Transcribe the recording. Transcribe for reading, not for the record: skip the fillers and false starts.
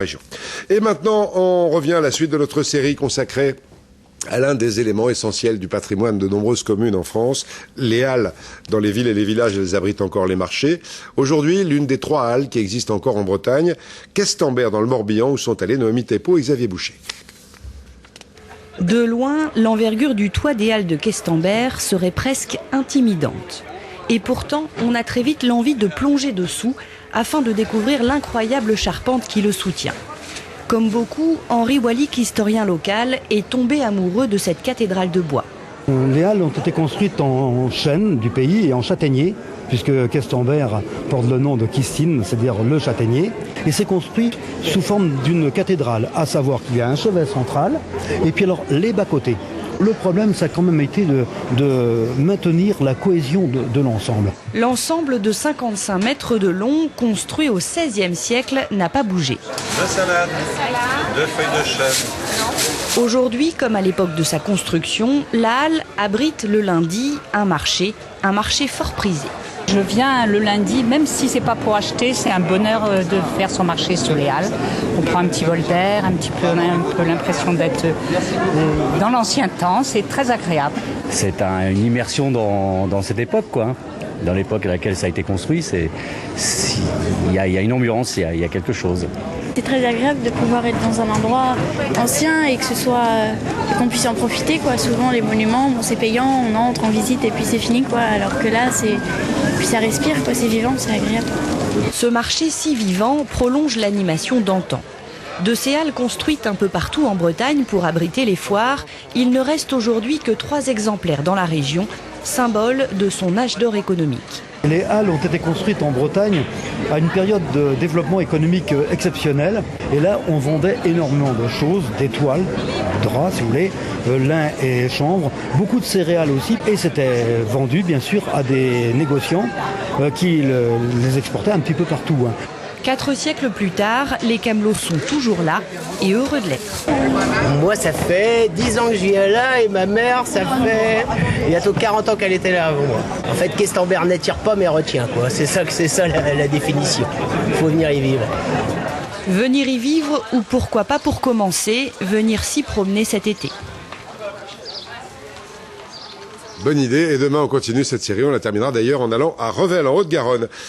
Région. Et maintenant, on revient à la suite de notre série consacrée à l'un des éléments essentiels du patrimoine de nombreuses communes en France, les halles. Dans les villes et les villages, elles abritent encore les marchés. Aujourd'hui, l'une des 3 halles qui existent encore en Bretagne, Questembert dans le Morbihan, où sont allés Noémie Thépeau et Xavier Boucher. De loin, l'envergure du toit des halles de Questembert serait presque intimidante. Et pourtant, on a très vite l'envie de plonger dessous afin de découvrir l'incroyable charpente qui le soutient. Comme beaucoup, Henri Wallick, historien local, est tombé amoureux de cette cathédrale de bois. Les halles ont été construites en chêne du pays et en châtaignier, puisque Questembert porte le nom de Quistine, c'est-à-dire le châtaignier. Et c'est construit sous forme d'une cathédrale, à savoir qu'il y a un chevet central et puis alors les bas-côtés. Le problème, ça a quand même été de maintenir la cohésion de l'ensemble. L'ensemble de 55 mètres de long, construit au XVIe siècle, n'a pas bougé. 2 salades, 2 feuilles de chêne. Aujourd'hui, comme à l'époque de sa construction, la halle abrite le lundi un marché fort prisé. Je viens le lundi, même si c'est pas pour acheter, c'est un bonheur de faire son marché sur les halles. On prend un petit vol d'air, on a un peu l'impression d'être dans l'ancien temps, c'est très agréable. C'est une immersion dans cette époque, quoi. Dans l'époque à laquelle ça a été construit, il y a une ambiance, il y a quelque chose. C'est très agréable de pouvoir être dans un endroit ancien et qu'on puisse en profiter, quoi. Souvent les monuments, c'est payant, on entre, on visite et puis c'est fini, quoi. Alors que là, puis ça respire, quoi. C'est vivant, c'est agréable. Ce marché si vivant prolonge l'animation d'antan. De ces halles construites un peu partout en Bretagne pour abriter les foires, il ne reste aujourd'hui que 3 exemplaires dans la région, symbole de son âge d'or économique. Les halles ont été construites en Bretagne à une période de développement économique exceptionnelle. Et là, on vendait énormément de choses, des toiles, draps, si vous voulez, lin et chanvre, beaucoup de céréales aussi. Et c'était vendu, bien sûr, à des négociants qui les exportaient un petit peu partout. 4 siècles plus tard, les camelots sont toujours là et heureux de l'être. Moi, ça fait 10 ans que je viens là et ma mère, ça fait bientôt 40 ans qu'elle était là avant moi. En fait, Questembert n'attire pas mais retient, quoi. C'est ça la définition. Il faut venir y vivre. Venir y vivre ou pourquoi pas pour commencer, venir s'y promener cet été. Bonne idée. Et demain, on continue cette série. On la terminera d'ailleurs en allant à Revel, en Haute-Garonne.